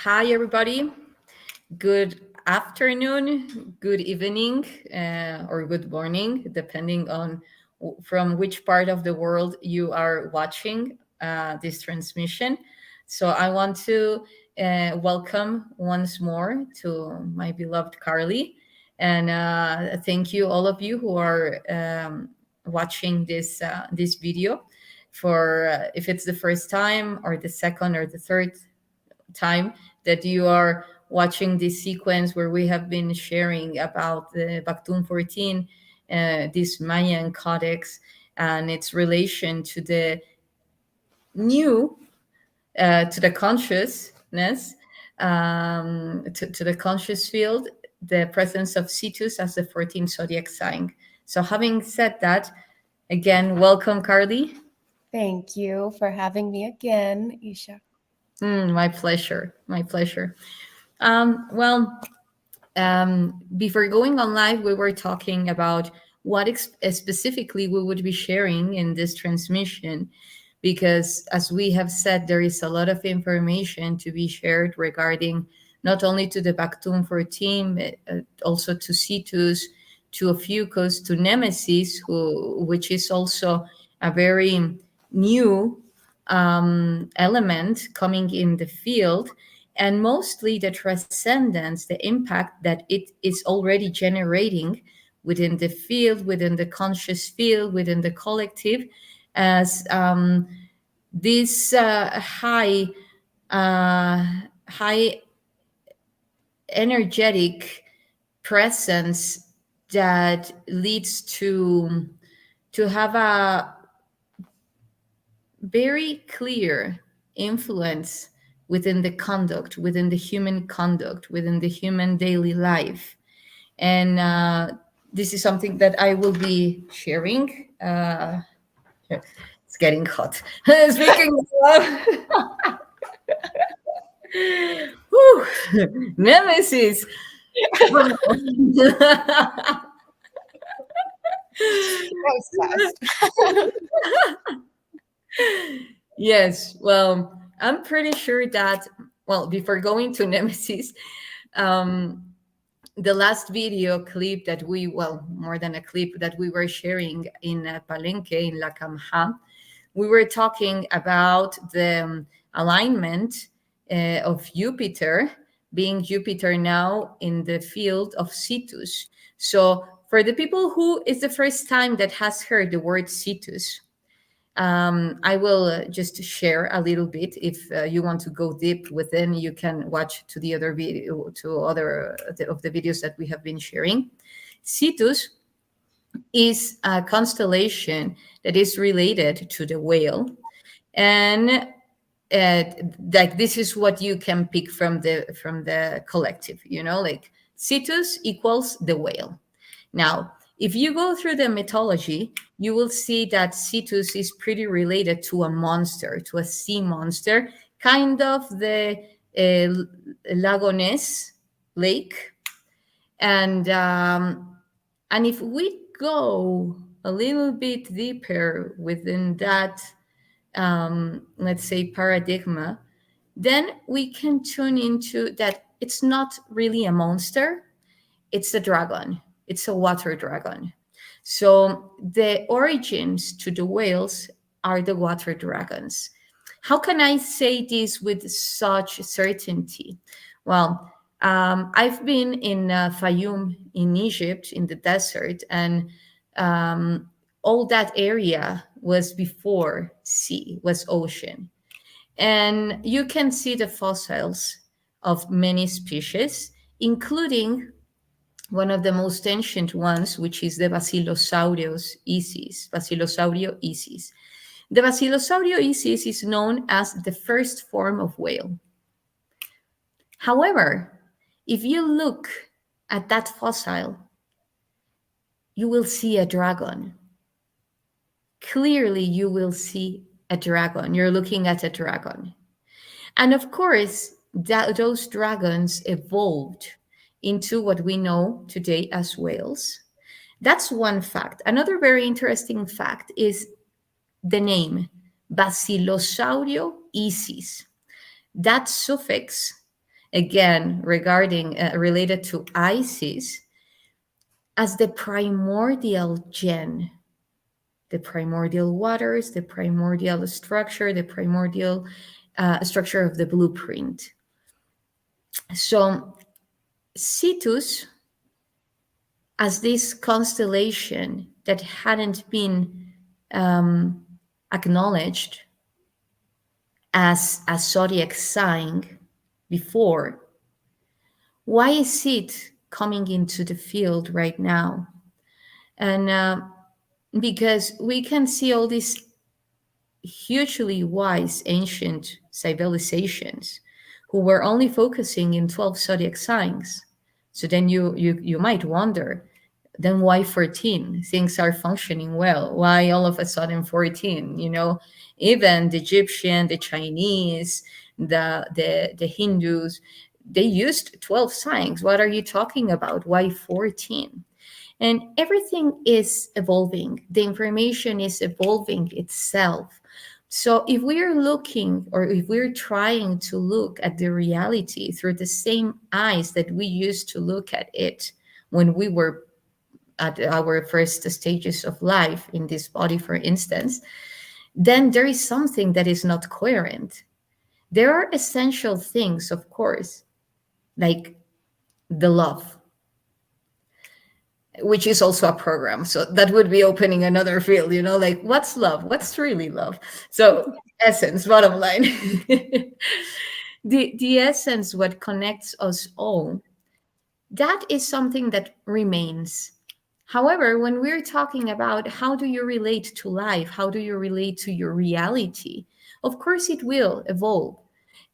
Hi, everybody. Good afternoon, good evening, or good morning, depending on from which part of the world you are watching this transmission. So, I want to welcome once more to my beloved Carly, and thank you all of you who are watching this video. For if it's the first time, or the second, or the third time that you are watching this sequence where we have been sharing about the BAKTUN 14, this Mayan codex, and its relation to the new, to the consciousness, to the conscious field, the presence of Cetus as the 14th Zodiac Sign. So, having said that, again, welcome, Carly. Thank you for having me again, Isha. My pleasure. My pleasure. Well, before going on live, we were talking about what specifically we would be sharing in this transmission, because as we have said, there is a lot of information to be shared regarding not only to the BAKTUN 14, also to Cetus, to Ophiuchus, to Nemesis, which is also a very new element coming in the field, and mostly the transcendence, the impact that it is already generating within the field, within the conscious field, within the collective, as this high energetic presence that leads to have a very clear influence within the conduct, within the human conduct, within the human daily life. And this is something that I will be sharing. It's getting hot. Speaking of whew, Nemesis. That was fast. Yes, well, I'm pretty sure that, well, before going to Nemesis, um, the last video clip that well, more than a clip that we were sharing in Palenque, in La Camja, we were talking about the alignment of Jupiter, being Jupiter now in the field of Cetus. So for the people who is the first time that has heard the word Cetus, I will just share a little bit. If you want to go deep within, you can watch to the other video, to other of the videos that we have been sharing. Cetus is a constellation that is related to the whale, and like this is what you can pick from the collective. Like Cetus equals the whale. Now, if you go through the mythology, you will see that Cetus is pretty related to a monster, to a sea monster, kind of the Lago Ness lake. And if we go a little bit deeper within that, let's say, paradigm, then we can tune into that it's not really a monster, it's a dragon. It's a water dragon. So the origins to the whales are the water dragons. How can I say this with such certainty? Well, I've been in Fayoum in Egypt, in the desert, and all that area was before sea, was ocean. And you can see the fossils of many species, including one of the most ancient ones, which is the Basilosaurus isis. The Basilosaurus isis is known as the first form of whale. However, if you look at that fossil, you will see a dragon. Clearly, you will see a dragon. You're looking at a dragon. And of course, those dragons evolved into what we know today as whales. That's one fact. Another very interesting fact is the name Basilosaurus isis. That suffix again regarding related to Isis as the primordial gen, the primordial waters, the primordial structure, the primordial structure of the blueprint. So Cetus, as this constellation that hadn't been acknowledged as a zodiac sign before, why is it coming into the field right now? And because we can see all these hugely wise ancient civilizations who were only focusing in 12 zodiac signs. So then you might wonder, then why 14? Things are functioning well. Why all of a sudden 14? Even the Egyptian, the Chinese, the Hindus, they used 12 signs. What are you talking about? Why 14? And everything is evolving. The information is evolving itself. So if we're looking, or if we're trying to look at the reality through the same eyes that we used to look at it when we were at our first stages of life in this body, for instance, then there is something that is not coherent. There are essential things, of course, like the love, which is also a program. So that would be opening another field, like what's love? What's really love? So essence, bottom line. The essence, what connects us all, that is something that remains. However, when we're talking about how do you relate to life, how do you relate to your reality, of course it will evolve.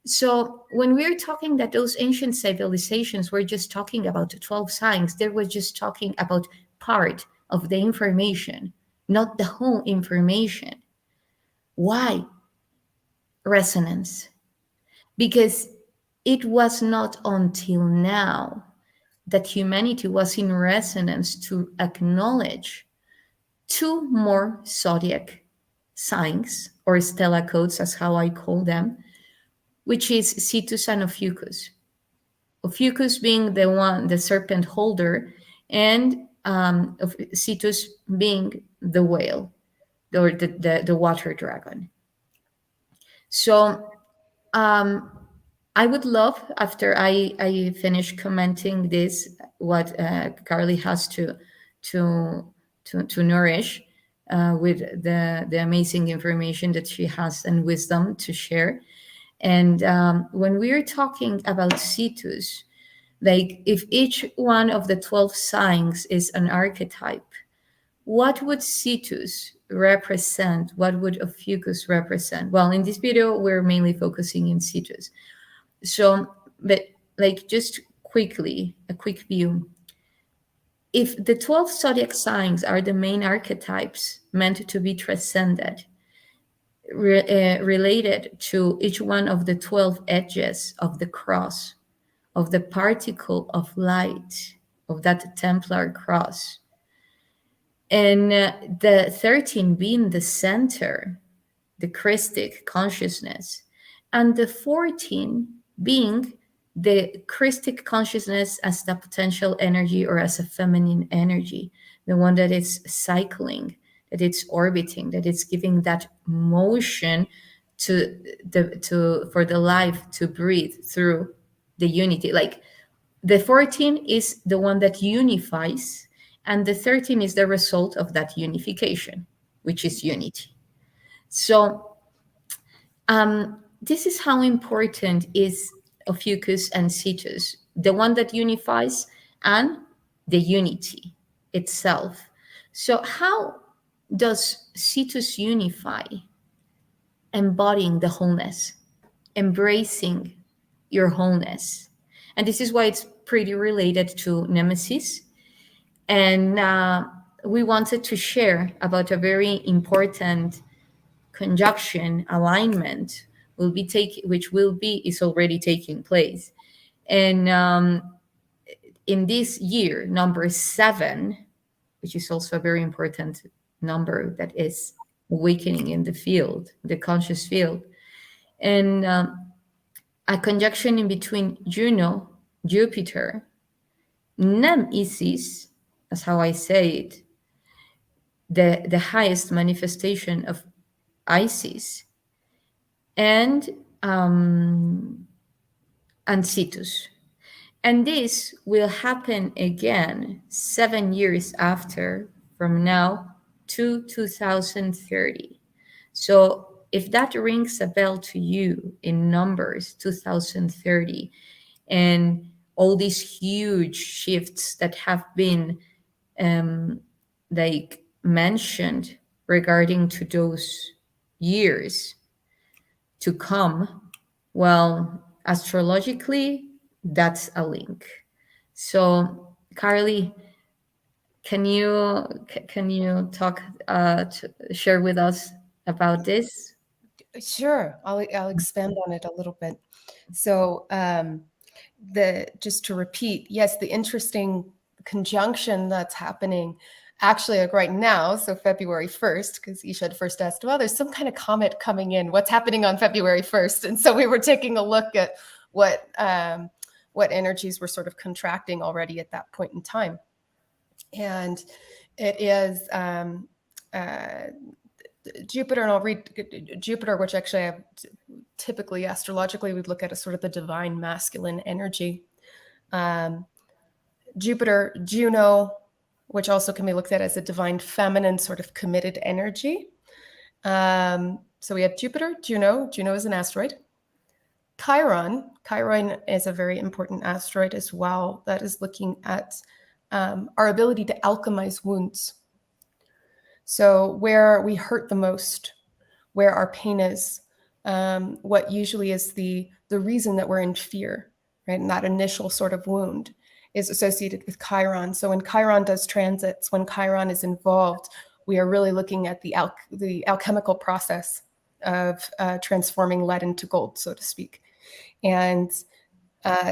So when we're talking that those ancient civilizations were just talking about the 12 signs, they were just talking about part of the information, not the whole information. Why? Resonance. Because it was not until now that humanity was in resonance to acknowledge two more zodiac signs, or Stella codes, as how I call them, which is Cetus and Ophiuchus. Ophiuchus being the serpent holder, and Cetus being the whale, or the water dragon. So I would love, after I finish commenting this, what Carly has to nourish with the amazing information that she has and wisdom to share. And when we're talking about Cetus, like if each one of the 12 signs is an archetype, what would Cetus represent? What would Ophiuchus represent? Well, in this video, we're mainly focusing in Cetus. So, but like just quickly, a quick view. If the 12 zodiac signs are the main archetypes meant to be transcended, related to each one of the 12 edges of the cross, of the particle of light, of that Templar cross, and the 13 being the center, the Christic consciousness, and the 14 being the Christic consciousness as the potential energy, or as a feminine energy, the one that is cycling, that it's orbiting, that it's giving that motion for the life to breathe through the unity. Like the 14 is the one that unifies, and the 13 is the result of that unification, which is unity. So this is how important is Ophiuchus and Cetus, the one that unifies and the unity itself. So how does Cetus unify? Embodying the wholeness, embracing your wholeness. And this is why it's pretty related to Nemesis. And we wanted to share about a very important conjunction alignment is already taking place. And in this year, number 7, which is also a very important number that is awakening in the field, the conscious field. And a conjunction in between Juno, Jupiter, Nem'Isis, that's how I say it, the highest manifestation of Isis, and um, and Cetus. And this will happen again 7 years after from now to 2030. So if that rings a bell to you in numbers, 2030, and all these huge shifts that have been um, like mentioned regarding to those years to come, well, astrologically, that's a link. So, Carly, can you talk share with us about this? Sure, I'll expand on it a little bit. So, the just to repeat, yes, the interesting conjunction that's happening actually like right now, so February 1st, because Isha had first asked, well, there's some kind of comet coming in. What's happening on February 1st? And so we were taking a look at what energies were sort of contracting already at that point in time. And it is Jupiter, and I'll read Jupiter, which actually I typically astrologically we'd look at as sort of the divine masculine energy. Jupiter, Juno, which also can be looked at as a divine feminine sort of committed energy. So we have Jupiter, Juno. Juno is an asteroid. Chiron is a very important asteroid as well. That is looking at our ability to alchemize wounds. So where we hurt the most, where our pain is, what usually is the reason that we're in fear, right? And that initial sort of wound is associated with Chiron. So when Chiron does transits, when Chiron is involved, we are really looking at the alchemical process of transforming lead into gold, so to speak. And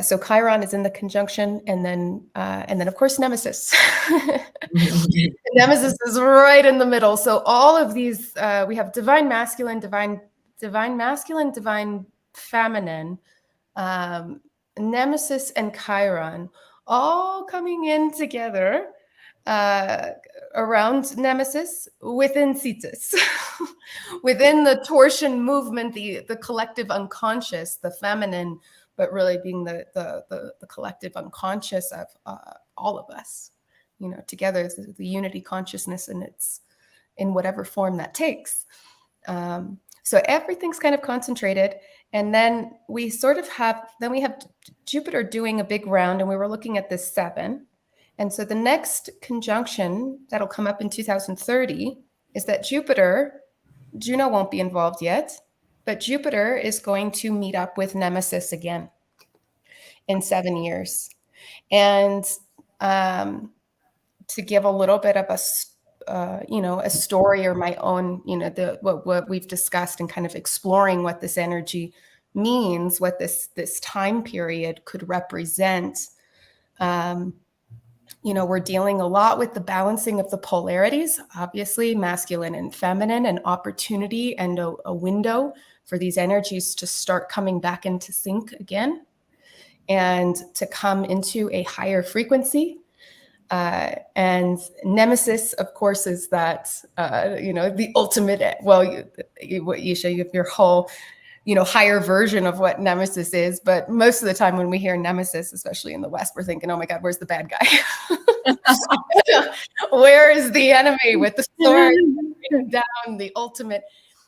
so Chiron is in the conjunction, and then of course Nemesis. Nemesis is right in the middle. So all of these, we have divine masculine, divine feminine, Nemesis and Chiron, all coming in together around Nemesis within Cetus, within the torsion movement, the collective unconscious, the feminine, but really being the collective unconscious of all of us, together, the unity consciousness, and it's in whatever form that takes. So everything's kind of concentrated. And then we have Jupiter doing a big round, and we were looking at this 7. And so the next conjunction that'll come up in 2030 is that Juno won't be involved yet, but Jupiter is going to meet up with Nemesis again in 7 years. And to give a little bit of a story, or my own, what we've discussed, and kind of exploring what this energy means, what this time period could represent. We're dealing a lot with the balancing of the polarities, obviously masculine and feminine, an opportunity and a window for these energies to start coming back into sync again and to come into a higher frequency. And Nemesis, of course, is that, the ultimate, you have your whole, higher version of what Nemesis is. But most of the time when we hear Nemesis, especially in the West, we're thinking, oh my God, where's the bad guy? Where is the enemy with the sword down, the ultimate?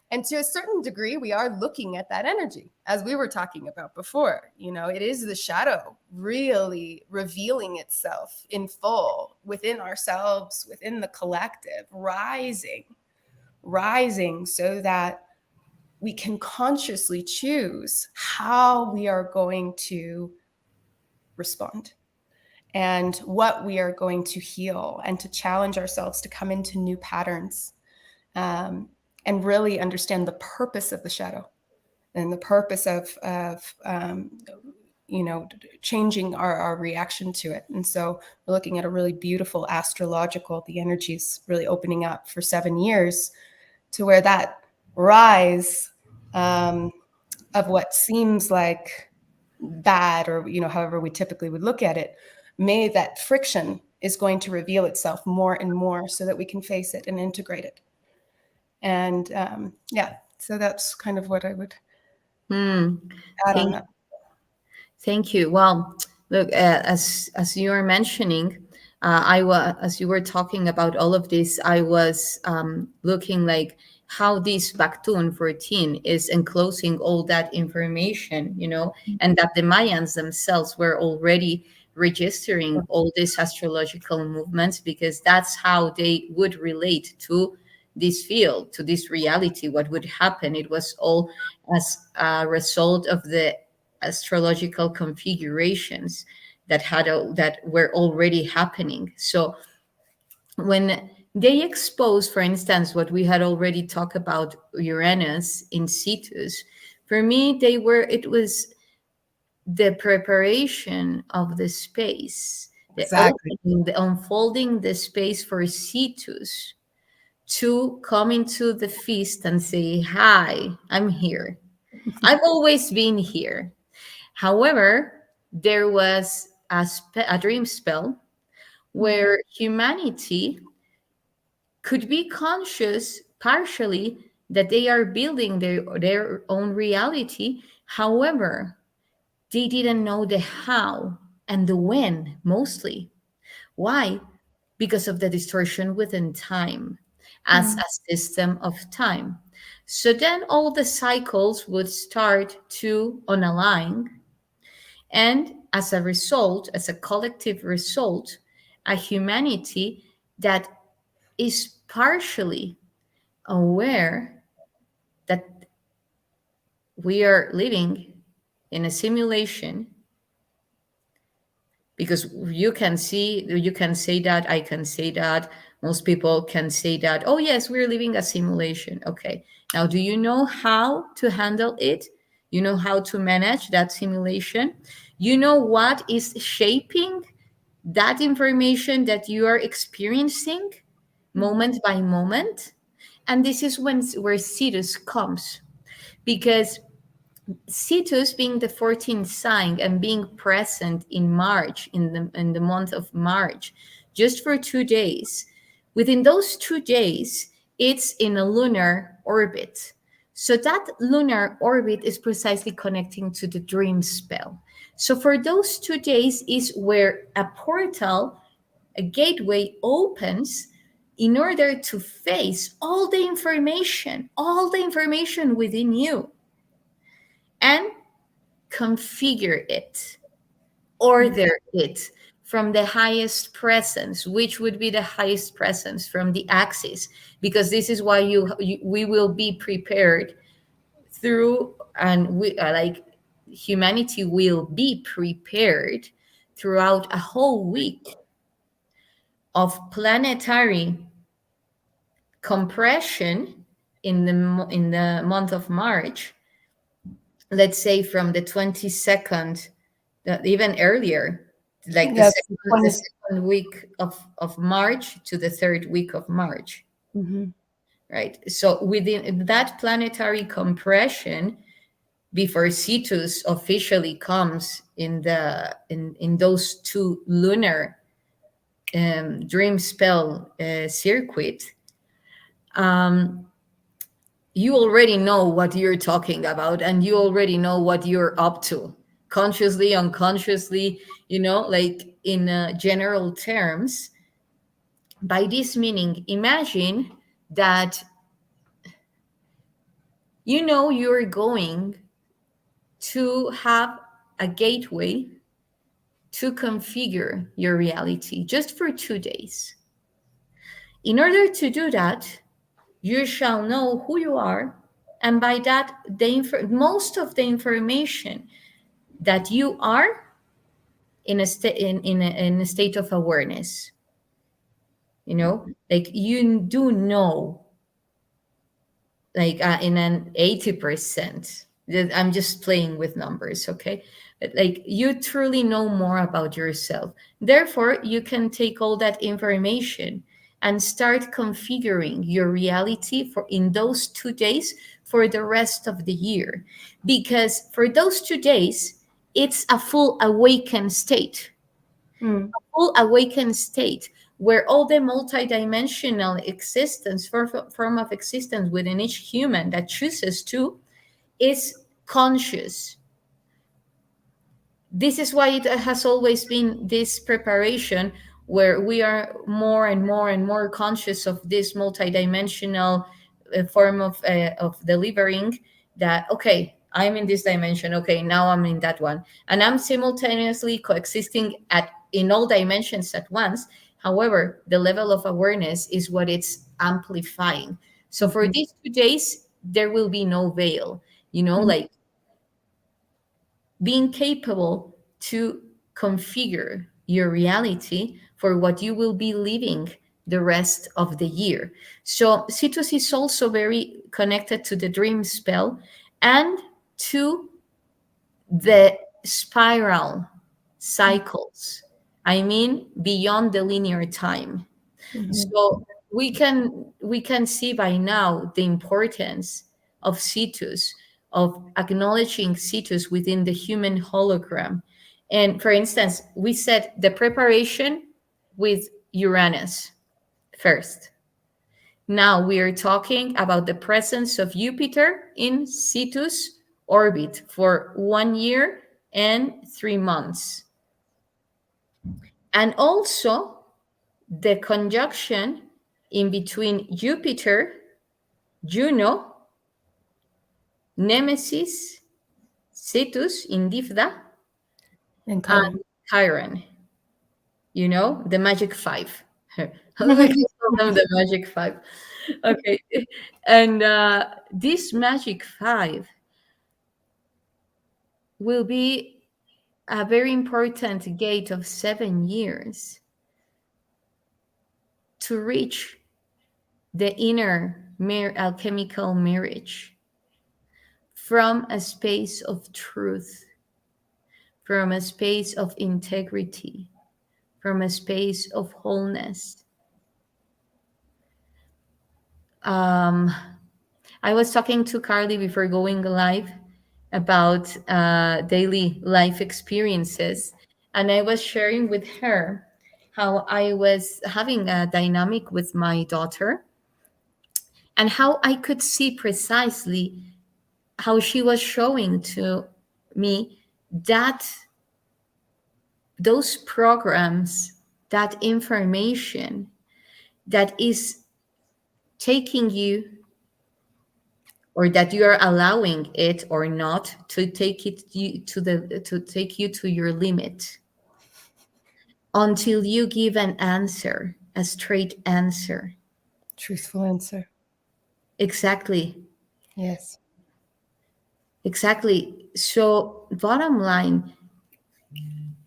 And to a certain degree, we are looking at that energy, as we were talking about before. It is the shadow really revealing itself in full within ourselves, within the collective, rising so that we can consciously choose how we are going to respond and what we are going to heal, and to challenge ourselves to come into new patterns. And really understand the purpose of the shadow and the purpose of changing our reaction to it. And so we're looking at a really beautiful astrological, the energies really opening up for 7 years, to where that rise of what seems like bad, or however we typically would look at it, may that friction is going to reveal itself more and more so that we can face it and integrate it. And yeah, so that's kind of what I would Hmm. add on Thank that. Thank you. Well, look, as you were mentioning, as you were talking about all of this, I was looking like how this BAKTUN 14 is enclosing all that information, and that the Mayans themselves were already registering all these astrological movements, because that's how they would relate to this field, to this reality, what would happen. It was all as a result of the astrological configurations that were already happening. So when they expose, for instance, what we had already talked about, Uranus in Cetus, for me, it was the preparation of the space, the Exactly. opening, the unfolding the space for Cetus to come into the feast and say, "Hi, I'm here. I've always been here." However, there was a dream spell where humanity could be conscious partially that they are building their own reality. However, they didn't know the how and the when, mostly. Why? Because of the distortion within time as Mhm. a system of time. So then all the cycles would start to unalign. And as a result, as a collective result, a humanity that is partially aware that we are living in a simulation, because you can say that, I can say that, most people can say that, oh yes, we're living a simulation. Okay, now do you know how to handle it? You know how to manage that simulation? You know what is shaping that information that you are experiencing moment by moment? And this is where Cetus comes, because Cetus, being the 14th sign and being present in March, in the month of March, just for 2 days. Within those 2 days, it's in a lunar orbit. So that lunar orbit is precisely connecting to the dream spell. So for those 2 days is where a portal, a gateway opens in order to face all the information within you, and configure it, order it from the highest presence. Which would be the highest presence? From the axis, because this is why we will be prepared through, and we like humanity will be prepared throughout a whole week of planetary compression in the month of March. Let's say from the 22nd, even earlier, like the Yes. second, the second week of March to the third week of March, Mhm. right? So within that planetary compression, before Cetus officially comes in those two lunar dream spell circuit, um, you already know what you're talking about, and you already know what you're up to, consciously, unconsciously, like in general terms. By this meaning, imagine that you're going to have a gateway to configure your reality just for 2 days. In order to do that, you shall know who you are, and by that, most of the information that you are in a state of awareness. Like you do know, like in an 80%. I'm just playing with numbers, okay? But like you truly know more about yourself. Therefore, you can take all that information and start configuring your reality for in those 2 days for the rest of the year. Because for those 2 days, it's a full awakened state, Mm. full awakened state where all the multidimensional existence, form of existence within each human that chooses to, is conscious. This is why it has always been this preparation where we are more and more and more conscious of this multidimensional form of delivering, that okay, I'm in this dimension, okay, now I'm in that one, and I'm simultaneously coexisting at in all dimensions at once. However, the level of awareness is what it's amplifying. So for Mhm. these 2 days there will be no veil, Mhm. like being capable to configure your reality for what you will be living the rest of the year. So Cetus is also very connected to the dream spell and to the spiral cycles. I mean, beyond the linear time. Mhm. So we can see by now the importance of Cetus, of acknowledging Cetus within the human hologram. And for instance, we said the preparation with Uranus first. Now we are talking about the presence of Jupiter in Cetus orbit for 1 year and 3 months. And also the conjunction in between Jupiter, Juno, Nemesis, Cetus in Divda, And Chiron. and Chiron, the magic five. We can call them the magic five. Okay. And this magic five will be a very important gate of 7 years to reach the inner alchemical marriage from a space of truth, from a space of integrity, from a space of wholeness. Um, I was talking to Carly before going live about daily life experiences, and I was sharing with her how I was having a dynamic with my daughter and how I could see precisely how she was showing to me that those programs, that information that is taking you, or that you are allowing it or not to take you to your limit until you give an answer, a straight answer. Truthful answer. Exactly. Yes. Exactly. So bottom line,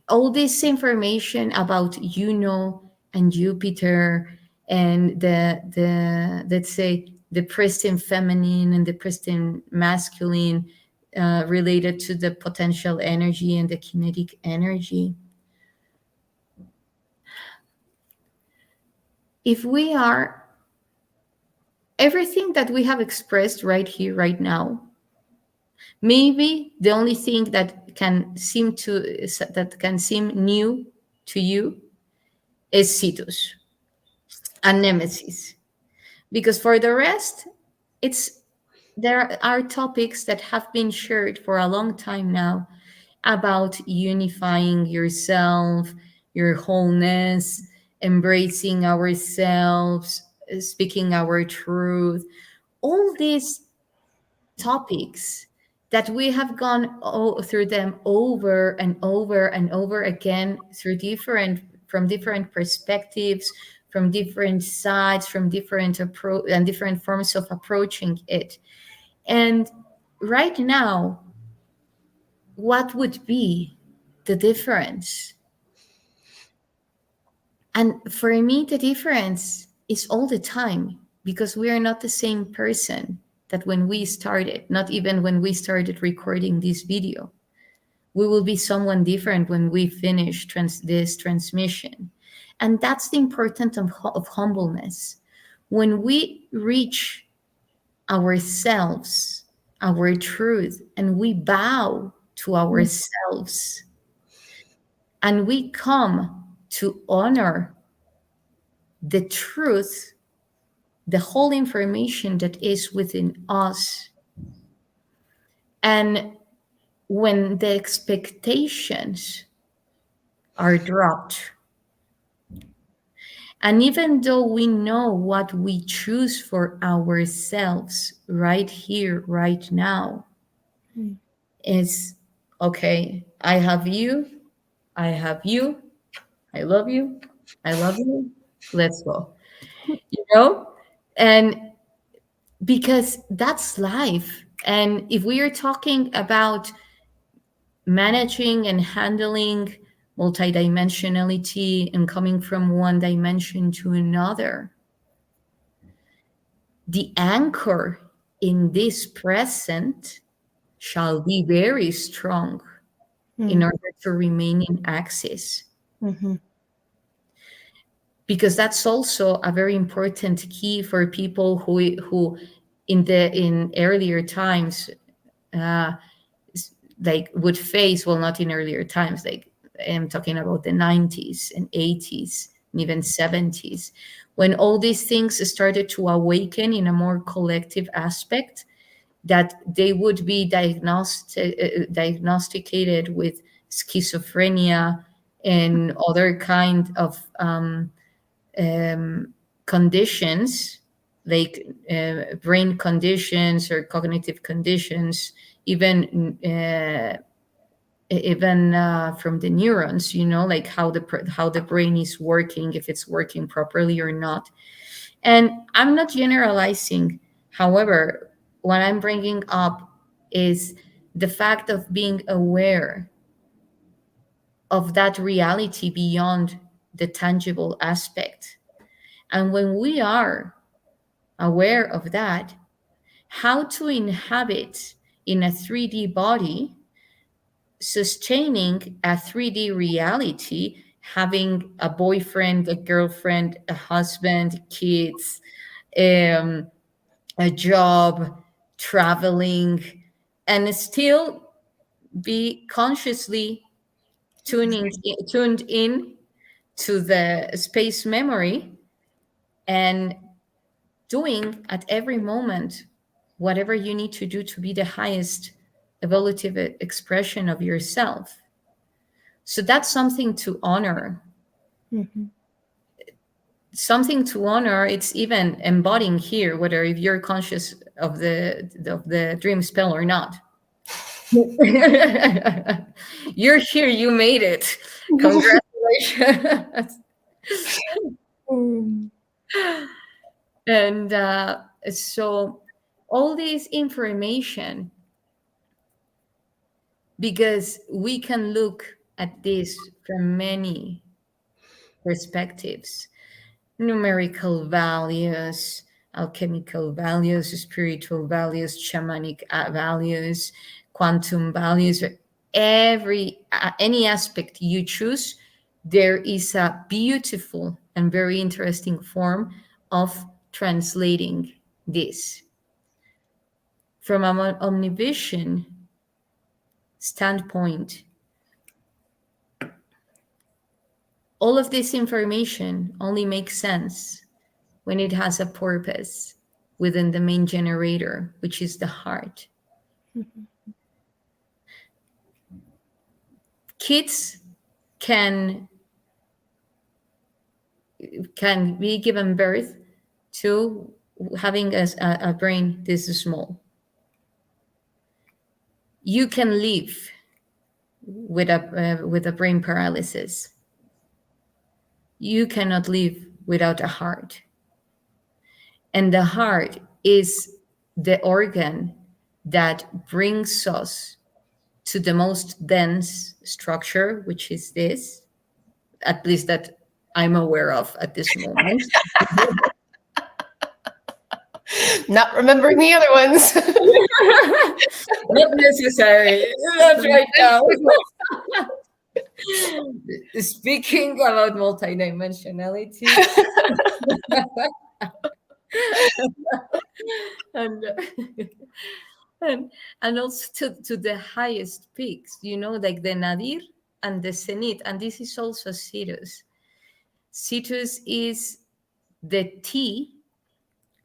all this information about and Jupiter and the let's say the pristine feminine and the pristine masculine, related to the potential energy and the kinetic energy. If we are everything that we have expressed right here, right now, maybe the only thing that can seem new to you is Cetus and Nemesis, because for the rest, it's there are topics that have been shared for a long time now about unifying yourself, your wholeness, embracing ourselves, speaking our truth. All these topics that we have gone through them over and over and over again through different perspectives, from different sides, from different forms of approaching it. And right now, what would be the difference? And for me, the difference is all the time, because we are not the same person that when we started, not even when we started recording this video. We will be someone different when we finish this transmission. And that's the importance of humbleness. When we reach ourselves, our truth, and we bow to ourselves. And we come to honor the truth, the whole information that is within us. And when the expectations are dropped, and even though we know what we choose for ourselves right here, right now, is okay, I have you, I have you, I love you, I love you, let's go. You know? And because that's life. And if we are talking about managing and handling multidimensionality and coming from one dimension to another, the anchor in this present shall be very strong in order to remain in axis. Because that's also a very important key for people who in earlier times uh, like would face, well, not in earlier times, like I'm talking about the 90s and 80s and even 70s, when all these things started to awaken in a more collective aspect, that they would be diagnosticated with schizophrenia and other kind of conditions, like brain conditions or cognitive conditions, even from the neurons, like how the brain is working, if it's working properly or not. And I'm not generalizing. However, what I'm bringing up is the fact of being aware of that reality beyond the tangible aspect. And when we are aware of that, how to inhabit in a 3D body, sustaining a 3D reality, having a boyfriend, a girlfriend, a husband, kids, a job, traveling, and still be consciously tuned in to the space memory and doing at every moment whatever you need to do to be the highest evolutive expression of yourself. So that's something to honor. Something to honor. It's even embodying here, whether if you're conscious of the dream spell or not. You're here, you made it. Congratulations. And so all this information, because we can look at this from many perspectives: numerical values, alchemical values, spiritual values, shamanic values, quantum values. Any aspect you choose, there is a beautiful and very interesting form of translating this. From an omnivision standpoint, all of this information only makes sense when it has a purpose within the main generator, which is the heart. Kids can be given birth to having a brain this small. You can live with a brain paralysis. You cannot live without a heart. And the heart is the organ that brings us to the most dense structure, which is this, at least that I'm aware of at this moment. Not remembering the other ones. Not necessary. Not right now. Speaking about multidimensionality. And and, and also to the highest peaks, like the nadir and the zenith. And this is also Cetus. Cetus is the T.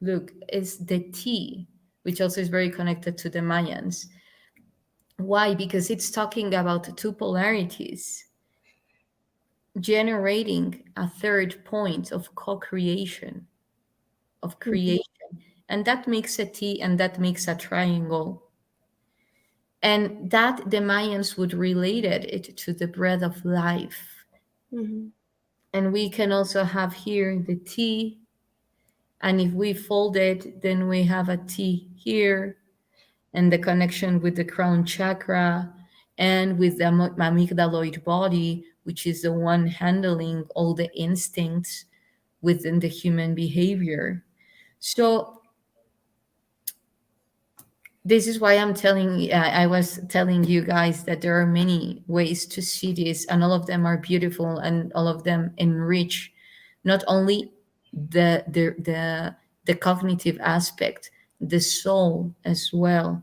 Look, is the T, which also is very connected to the Mayans. Why? Because it's talking about two polarities generating a third point of co-creation, of Mhm. creation. And that makes a T, and that makes a triangle. And that the Mayans would related it to the breath of life. Mhm. And we can also have here the T. And if we fold it, then we have a T here, and the connection with the crown chakra and with the amygdaloid body, which is the one handling all the instincts within the human behavior. So this is why I was telling you guys that there are many ways to see this, and all of them are beautiful, and all of them enrich not only the cognitive aspect, the soul as well.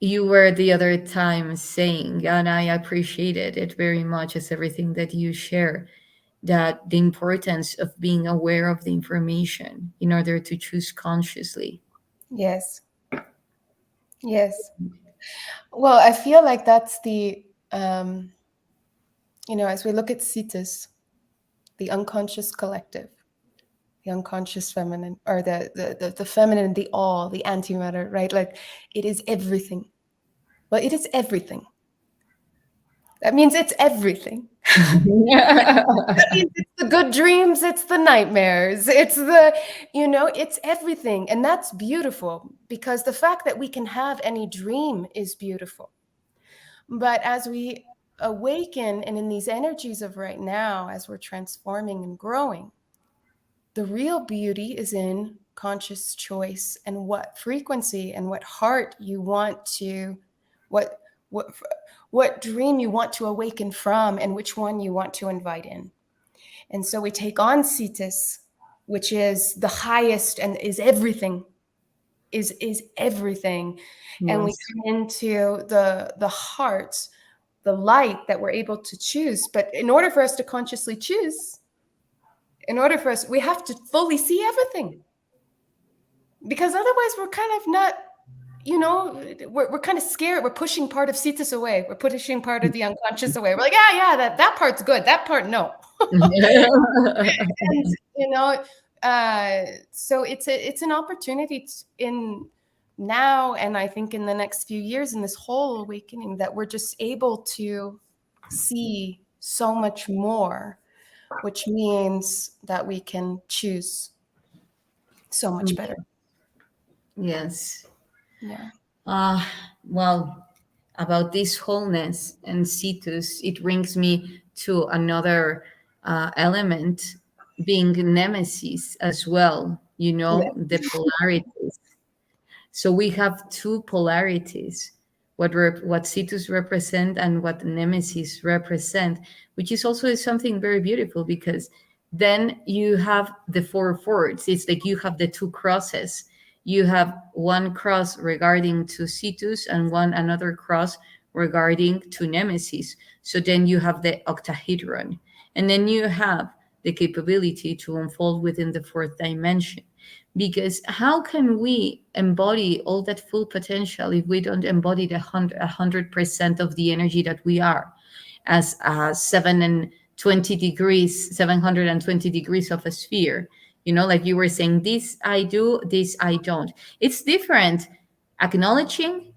You were the other time saying, and I appreciated it very much as everything that you share, that the importance of being aware of the information in order to choose consciously. Yes. Yes. Well, I feel like that's um, as we look at Cetus, the unconscious collective, the unconscious feminine, or the feminine, the all, the antimatter, right? Like it is everything. Well, it is everything. That means it's everything. That means it's the good dreams, it's the nightmares, it's everything. And that's beautiful because the fact that we can have any dream is beautiful. But as we awaken and in these energies of right now, as we're transforming and growing, the real beauty is in conscious choice and what frequency and what heart you want to, what what what dream you want to awaken from, and which one you want to invite in. And so we take on Cetus, which is the highest and is everything, is everything. And we Yes. come into the heart, the light that we're able to choose. But in order for us to consciously choose, we have to fully see everything. Because otherwise we're kind of not, we're kind of scared. We're pushing part of Cetus away. We're pushing part of the unconscious away. We're like, yeah, that part's good. That part, no. And so it's an opportunity in now, and I think in the next few years, in this whole awakening, that we're just able to see so much more, which means that we can choose so much better. Yes. Yeah. Uh, well, about this wholeness and Cetus, it brings me to another element, being Nemesis as well, Yeah. the polarities. So we have two polarities, what Cetus represent and what Nemesis represent, which is also something very beautiful because then you have the four forks. It's like you have the two crosses. You have one cross regarding to Cetus and one another cross regarding to Nemesis. So then you have the octahedron, and then you have the capability to unfold within the fourth dimension, because how can we embody all that full potential if we don't embody the 100% of the energy that we are as 720 degrees of a sphere? Like you were saying, this I do, this I don't. It's different acknowledging,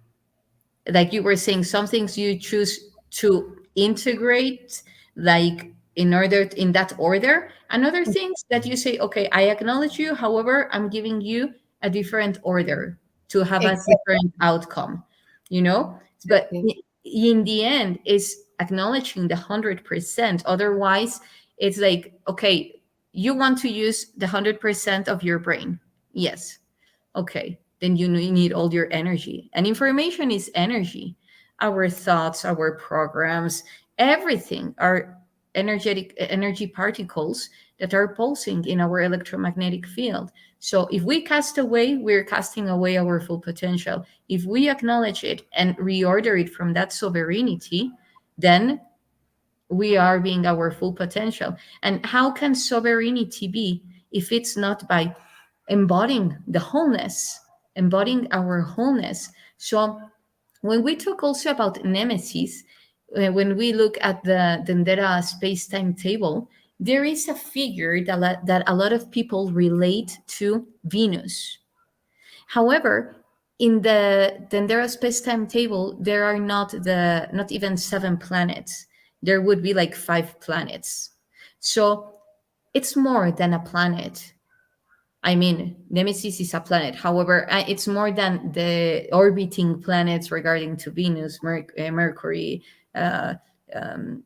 like you were saying, some things you choose to integrate, like in that order, and other things that you say, okay, I acknowledge you, however I'm giving you a different order to have a different outcome, but Exactly. in the end is acknowledging the 100%. Otherwise it's like, okay, you want to use the 100% of your brain. Yes. Okay, then you need all your energy. And information is energy. Our thoughts, our programs, everything are energy particles that are pulsing in our electromagnetic field. So if we cast away, we're casting away our full potential. If we acknowledge it and reorder it from that sovereignty, then we are being our full potential. And how can sovereignty be if it's not by embodying the wholeness, embodying our wholeness? So when we talk also about nemesis, when we look at the Dendera space-time table, there is a figure that a lot of people relate to Venus. However, in the Dendera space-time table, there are not even 7 planets. There would be like 5 planets. So it's more than a planet. I mean, Nemesis is a planet. However, it's more than the orbiting planets regarding to Venus, Mercury, uh, um,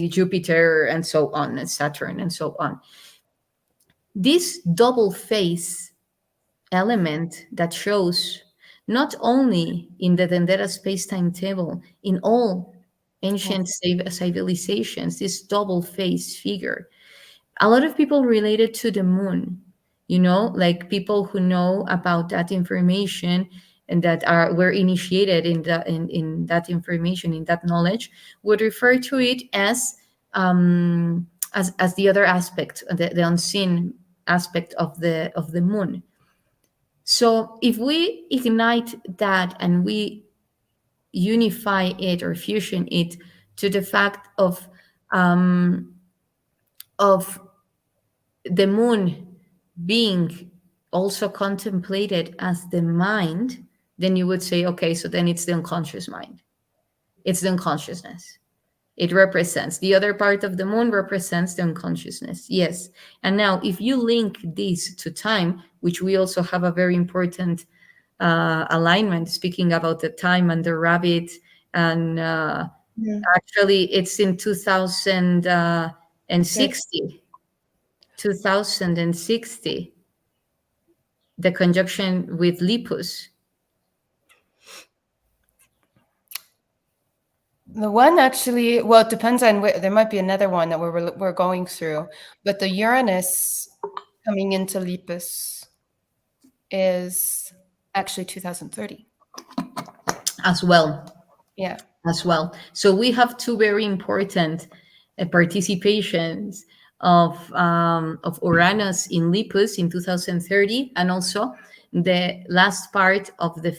Jupiter, and so on, and Saturn, and so on. This double face element that shows not only in the Dendera space-time table, in all ancient civilizations, this double face figure. A lot of people relate it to the moon, like people who know about that information and that were initiated in that information, in that knowledge, would refer to it as the other aspect, the unseen aspect of the moon. So if we ignite that and we unify it or fusion it to the fact of the moon being also contemplated as the mind, then you would say, okay, so then it's the unconscious mind. It's the unconsciousness. It represents the other part of the moon, represents the unconsciousness. Yes. And now, if you link this to time, which we also have a very important alignment, speaking about the time and the rabbit, and Yeah. actually, it's in 2060. Good. 2060, the conjunction with Lipus. The one actually, well, it depends on there might be another one that we're going through, but the Uranus coming into Lepus is actually 2030. As well. Yeah. As well. So we have two very important participations of Uranus in Lepus in 2030, and also the last part of the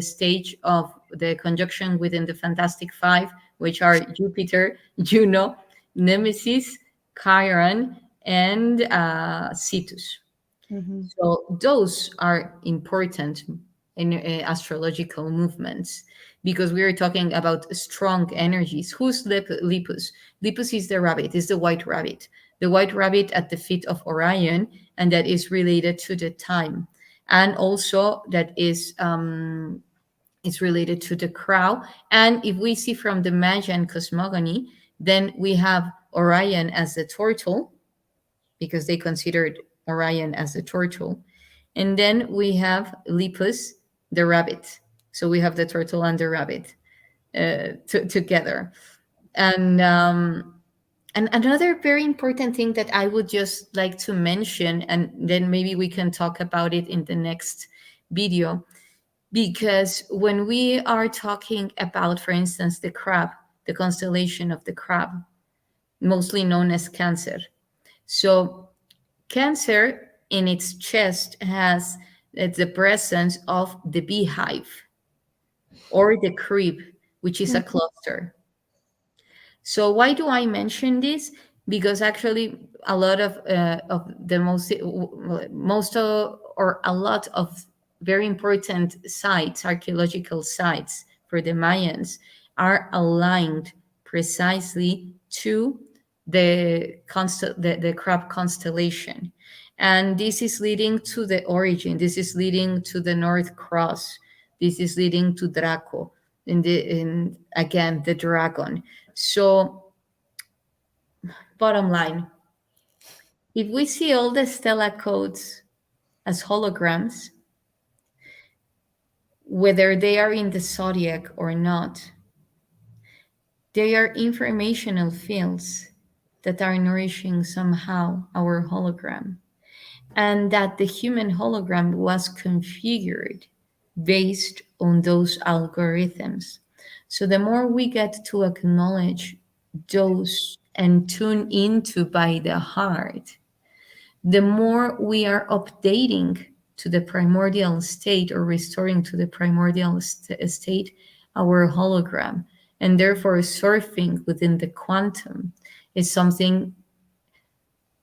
stage of the conjunction within the Fantastic Five, which are Jupiter, Juno, Nemesis, Chiron, and Cetus. So those are important in astrological movements, because we are talking about strong energies. Who's Lepus? Lepus is the rabbit, is the white rabbit. The white rabbit at the feet of Orion, and that is related to the time. And also that is related to the crow. And if we see from the Mayan cosmogony, then we have Orion as the turtle, because they considered Orion as the turtle. And then we have Lepus, the rabbit. So we have the turtle and the rabbit together. And another very important thing that I would just like to mention, and then maybe we can talk about it in the next video, because when we are talking about, for instance, the crab, the constellation of the crab, mostly known as Cancer. So Cancer in its chest has the presence of the beehive or the crib, which is a cluster. So why do I mention this? Because actually a lot of the or a lot of very important sites, archaeological sites for the Mayans, are aligned precisely to the crab constellation. And this is leading to the origin. This is leading to the North Cross. This is leading to Draco, in again the dragon. So, bottom line, if we see all the Stella codes as holograms, whether they are in the zodiac or not, they are informational fields that are nourishing somehow our hologram. and that the human hologram was configured based on those algorithms. So the more we get to acknowledge those and tune into by the heart, the more we are updating to the primordial state or restoring to the primordial state our hologram. And therefore, surfing within the quantum is something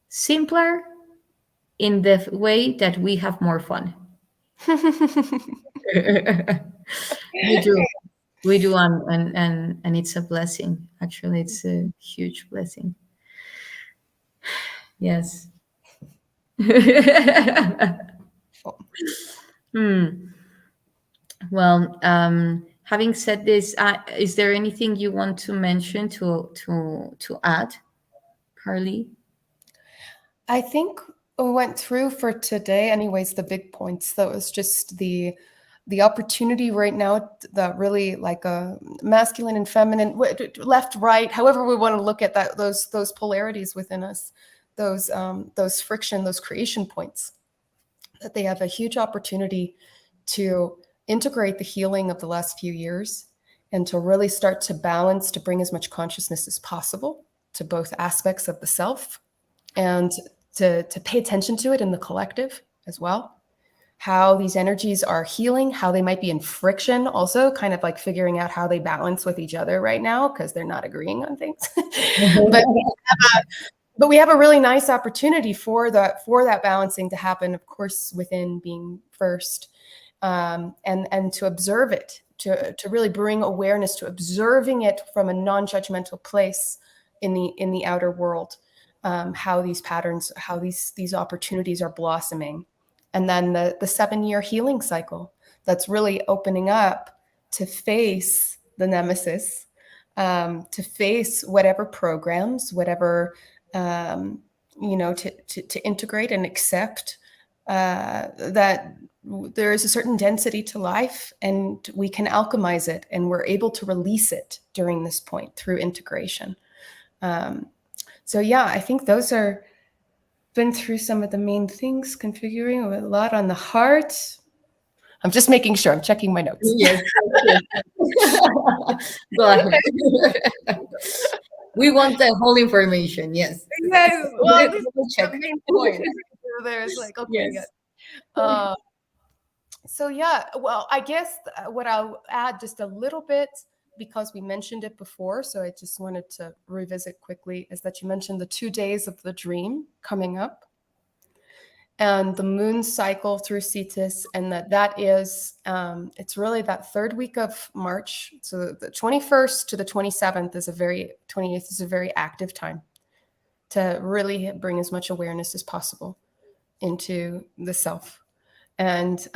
simpler in the way that we have more fun. We do. We do, and it's a blessing. Actually, it's a huge blessing. Yes. Hmm. Well, having said this, is there anything you want to mention to add, Carly? I think we went through for today, anyways, the big points. That was just the opportunity right now that really like a masculine and feminine, left, right, however we want to look at that, those polarities within us, those friction, those creation points, that they have a huge opportunity to integrate the healing of the last few years and to really start to balance, to bring as much consciousness as possible to both aspects of the self, and to pay attention to it in the collective as well. How these energies are healing, how they might be in friction, also kind of like figuring out how they balance with each other right now because they're not agreeing on things. but we have a really nice opportunity for that balancing to happen, of course, within being first, and to observe it, to really bring awareness to observing it from a non-judgmental place in the outer world. How these patterns, how these opportunities are blossoming. And then the 7-year healing cycle that's really opening up to face the nemesis, to face whatever programs, whatever, to integrate and accept that there is a certain density to life, and we can alchemize it, and we're able to release it during this point through integration. So yeah, I think those are been through some of the main things, configuring a lot on the heart. I'm just making sure, I'm checking my notes. Yes. Go ahead. We want the whole information. Yes. Yes. Well, this is the main point. There's like, okay, yes. So yeah, well, I guess what I'll add just a little bit, because we mentioned it before, so I just wanted to revisit quickly, is that you mentioned the 2 days of the dream coming up and the moon cycle through Cetus, and that is, it's really that third week of March. So the 21st to the 27th is 28th is a very active time to really bring as much awareness as possible into the self. And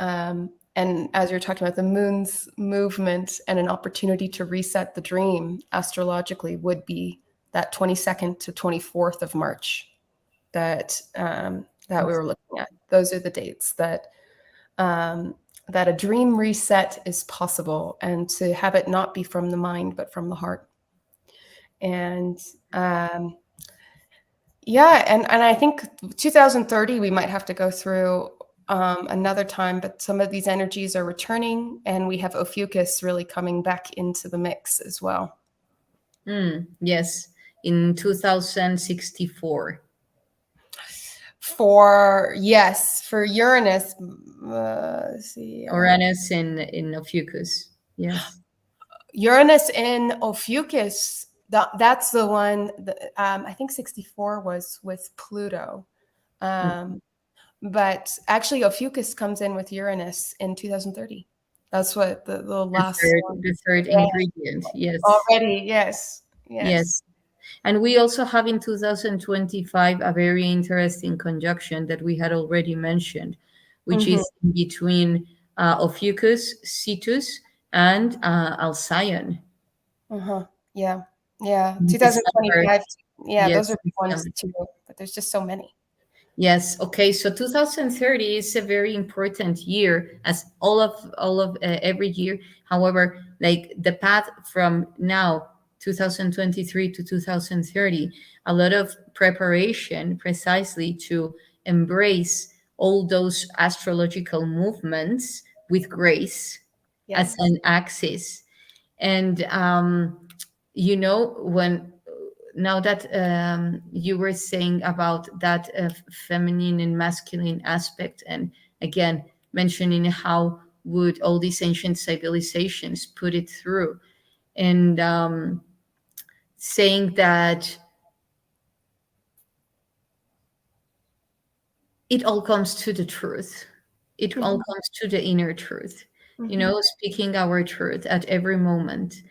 as you're talking about the moon's movement and an opportunity to reset the dream astrologically would be that 22nd to 24th of March that we were looking at. Those are the dates that a dream reset is possible, and to have it not be from the mind but from the heart. And yeah, and I think 2030 we might have to go through another time, but some of these energies are returning, and we have Ophiuchus really coming back into the mix as well. Yes, in 2064. For Uranus, let's see. Uranus in Ophiuchus. Yes. Uranus in Ophiuchus. That's the one. I think 64 was with Pluto. But actually, Ophiuchus comes in with Uranus in 2030. That's what the last the third ingredient. Yes. Already, yes. Yes. And we also have in 2025 a very interesting conjunction that we had already mentioned, which is in between Ophiuchus, Cetus, and Alcyon. Yeah. 2025. Yeah, those are the ones too, but there's just so many. Yes. Okay. So 2030 is a very important year, as all of every year. However, like the path from now 2023 to 2030, a lot of preparation precisely to embrace all those astrological movements with grace as Yes. an axis. And when now that you were saying about that feminine and masculine aspect, and again mentioning how would all these ancient civilizations put it through, and saying that it all comes to the truth. It all Mhm, comes to the inner truth. mhm, Speaking our truth at every moment.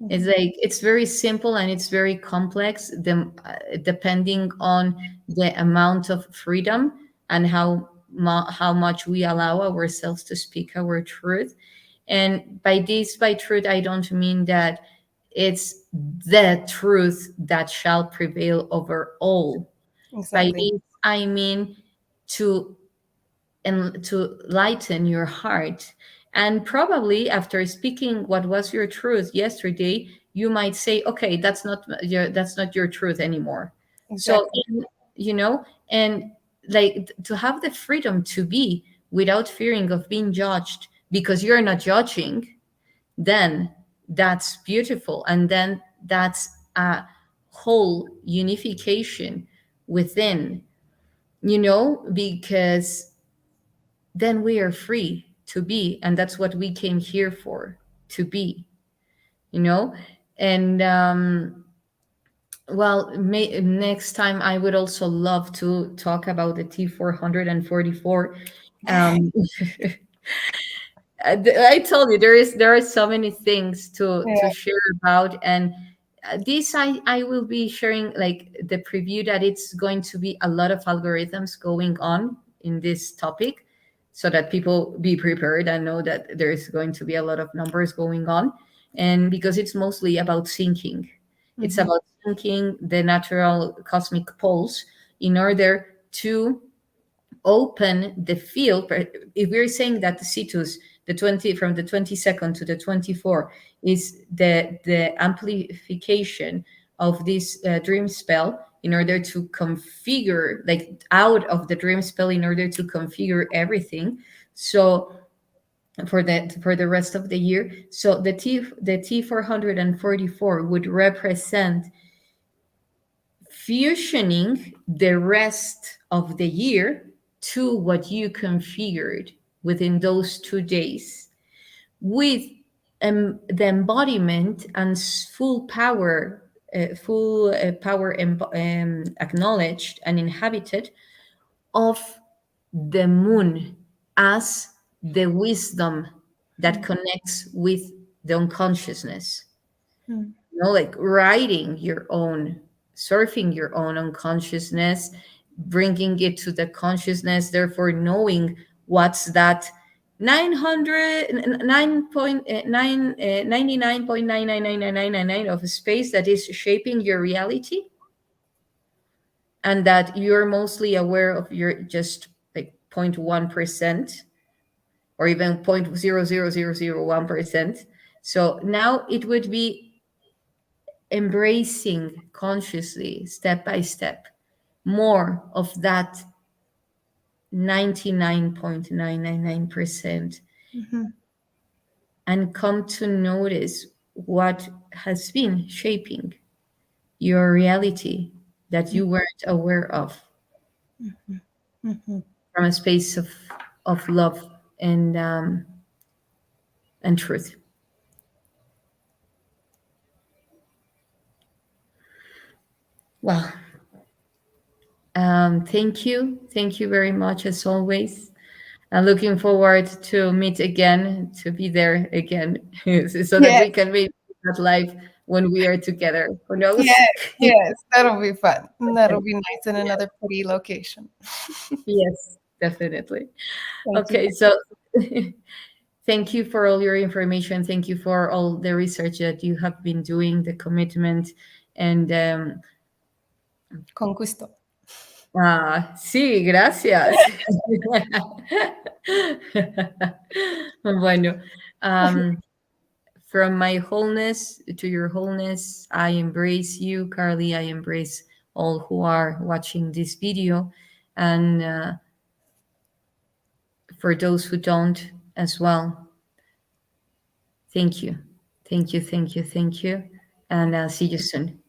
It's mhm. like it's very simple and it's very complex, depending on the amount of freedom and how much we allow ourselves to speak our truth. And by truth, I don't mean that it's the truth that shall prevail over all. By Exactly. this, I mean to to lighten your heart. And probably after speaking what was your truth yesterday, you might say, okay, that's not your truth anymore. So, Exactly. you know, and like to have the freedom to be without fearing of being judged because you're not judging, then that's beautiful. And then that's a whole unification within, because then we are free to be. And that's what we came here for, to be, you know? And next time I would also love to talk about the T444. Um, I told you there are so many things to Yeah. share about, and this I will be sharing like the preview that it's going to be a lot of algorithms going on in this topic, so that people be prepared and know that there is going to be a lot of numbers going on, and because it's mostly about syncing, it's Mhm, about syncing the natural cosmic pulse in order to open the field. If we're saying that the Cetus, the 20 from the 22nd to the 24, is the amplification of this dream spell in order to configure, like out of the dream spell in order to configure everything. So for the rest of the year, so the T444 would represent fusioning the rest of the year to what you configured within those 2 days with the embodiment and full power acknowledged and inhabited of the moon as the wisdom that mhm, connects with the unconsciousness, mhm, like writing your own, surfing your own unconsciousness, bringing it to the consciousness, therefore knowing what's that 99.9999999 of space that is shaping your reality, and that you're mostly aware of your just like 0.1% or even 0.00001%. So now it would be embracing consciously, step by step, more of that 99.999%, mhm, and come to notice what has been shaping your reality that you weren't aware of, mhm, mhm. from a space of love and truth. Well, thank you very much as always. I'm looking forward to meet again, to be there again, so that Yes, we can make that live when we are together. Who knows? yes, yes. That'll be fun. That'll be nice in another pretty location. Yes, definitely. Thank you. Okay, so thank you for all your information. Thank you for all the research that you have been doing, the commitment, and Con gusto. sí, gracias. Bueno, um, from my wholeness to your wholeness, I embrace you, Carly. I embrace all who are watching this video. And for those who don't as well. Thank you. Thank you, thank you, thank you. And I'll see you soon.